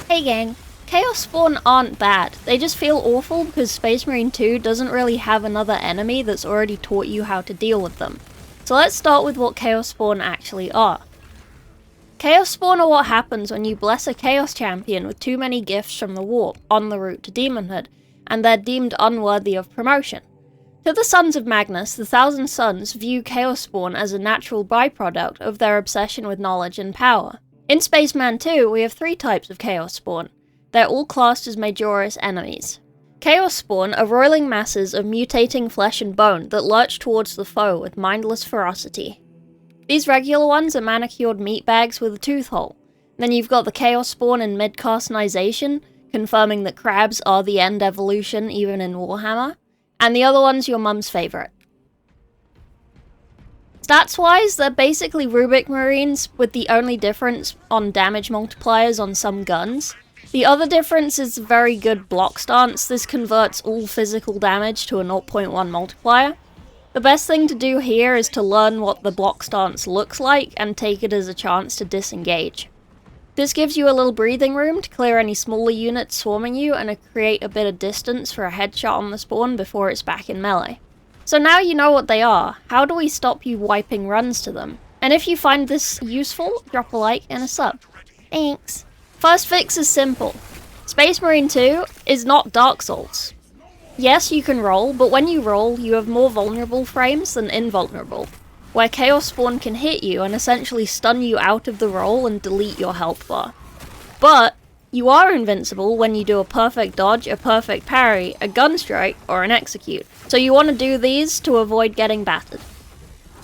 Hey gang, Chaos Spawn aren't bad, they just feel awful because Space Marine 2 doesn't really have another enemy that's already taught you how to deal with them. So let's start with what Chaos Spawn actually are. Chaos Spawn are what happens when you bless a Chaos Champion with too many gifts from the Warp on the route to Demonhood, and they're deemed unworthy of promotion. To the Sons of Magnus, the Thousand Sons view Chaos Spawn as a natural byproduct of their obsession with knowledge and power. In Spaceman 2, we have 3 types of Chaos Spawn. They're all classed as Majoris enemies. Chaos Spawn are roiling masses of mutating flesh and bone that lurch towards the foe with mindless ferocity. These regular ones are manicured meatbags with a tooth hole. Then you've got the Chaos Spawn in mid-castnization, confirming that crabs are the end evolution even in Warhammer, and the other one's your mum's favourite. Stats-wise, they're basically Rubic Marines, with the only difference on damage multipliers on some guns. The other difference is very good block stance. This converts all physical damage to a 0.1 multiplier. The best thing to do here is to learn what the block stance looks like and take it as a chance to disengage. This gives you a little breathing room to clear any smaller units swarming you and create a bit of distance for a headshot on the spawn before it's back in melee. So now you know what they are, how do we stop you wiping runs to them? And if you find this useful, drop a like and a sub. Thanks. First fix is simple. Space Marine 2 is not Dark Souls. Yes, you can roll, but when you roll, you have more vulnerable frames than invulnerable, where Chaos Spawn can hit you and essentially stun you out of the roll and delete your health bar. But you are invincible when you do a perfect dodge, a perfect parry, a gun strike, or an execute. So you want to do these to avoid getting battered.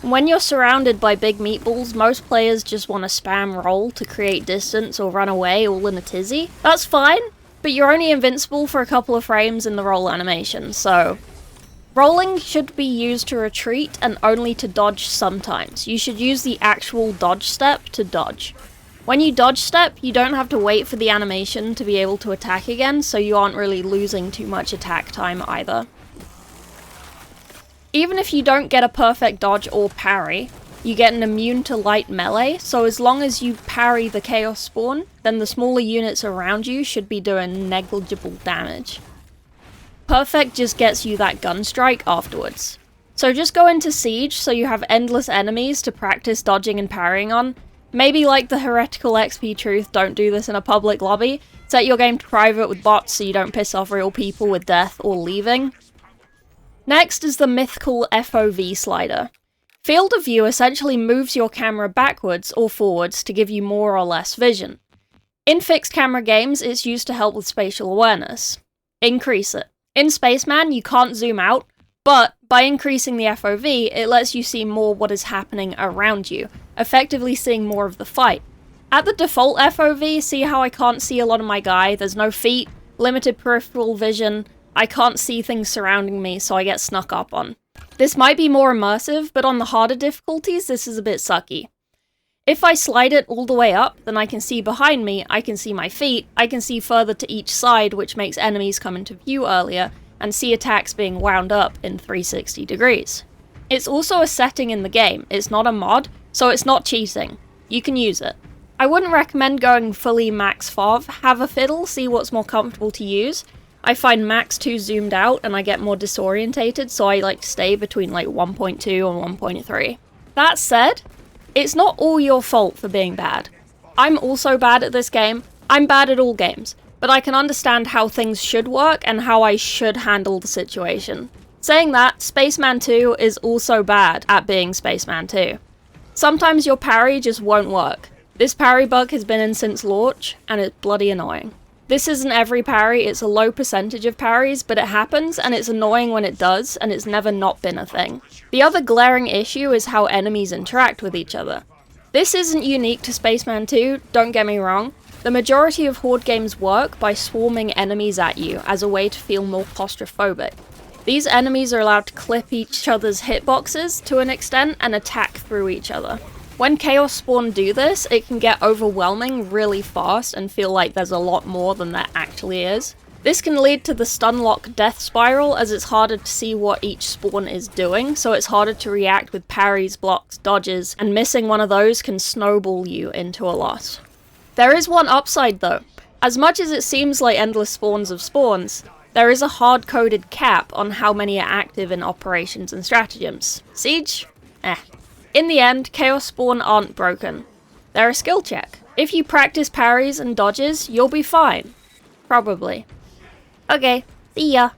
When you're surrounded by big meatballs, most players just want to spam roll to create distance or run away all in a tizzy. That's fine, but you're only invincible for a couple of frames in the roll animation, so rolling should be used to retreat and only to dodge sometimes. You should use the actual dodge step to dodge. When you dodge step, you don't have to wait for the animation to be able to attack again, so you aren't really losing too much attack time either. Even if you don't get a perfect dodge or parry, you get an immune to light melee, so as long as you parry the Chaos Spawn, then the smaller units around you should be doing negligible damage. Perfect just gets you that gun strike afterwards. So just go into Siege so you have endless enemies to practice dodging and parrying on. Maybe like the Heretical XP Truth, don't do this in a public lobby. Set your game to private with bots so you don't piss off real people with death or leaving. Next is the mythical FOV slider. Field of view essentially moves your camera backwards or forwards to give you more or less vision. In fixed camera games, it's used to help with spatial awareness. Increase it. In Spaceman, you can't zoom out, but by increasing the FOV, it lets you see more what is happening around you, effectively seeing more of the fight. At the default FOV, see how I can't see a lot of my guy, there's no feet, limited peripheral vision, I can't see things surrounding me, so I get snuck up on. This might be more immersive, but on the harder difficulties, this is a bit sucky. If I slide it all the way up, then I can see behind me, I can see my feet, I can see further to each side, which makes enemies come into view earlier, and see attacks being wound up in 360 degrees. It's also a setting in the game, it's not a mod, so it's not cheating. You can use it. I wouldn't recommend going fully max FOV, have a fiddle, see what's more comfortable to use. I find max too zoomed out and I get more disorientated, so I like to stay between like 1.2 and 1.3. That said, it's not all your fault for being bad. I'm also bad at this game, I'm bad at all games, but I can understand how things should work and how I should handle the situation. Saying that, Spaceman 2 is also bad at being Spaceman 2. Sometimes your parry just won't work. This parry bug has been in since launch, and it's bloody annoying. This isn't every parry, it's a low percentage of parries, but it happens, and it's annoying when it does, and it's never not been a thing. The other glaring issue is how enemies interact with each other. This isn't unique to Spaceman 2, don't get me wrong. The majority of Horde games work by swarming enemies at you as a way to feel more claustrophobic. These enemies are allowed to clip each other's hitboxes to an extent and attack through each other. When Chaos Spawn do this, it can get overwhelming really fast and feel like there's a lot more than there actually is. This can lead to the stunlock death spiral, as it's harder to see what each spawn is doing, so it's harder to react with parries, blocks, dodges, and missing one of those can snowball you into a loss. There is one upside though. As much as it seems like endless spawns of spawns, there is a hard-coded cap on how many are active in operations and stratagems. Siege? Eh. In the end, Chaos Spawn aren't broken. They're a skill check. If you practice parries and dodges, you'll be fine. Probably. Okay, see ya.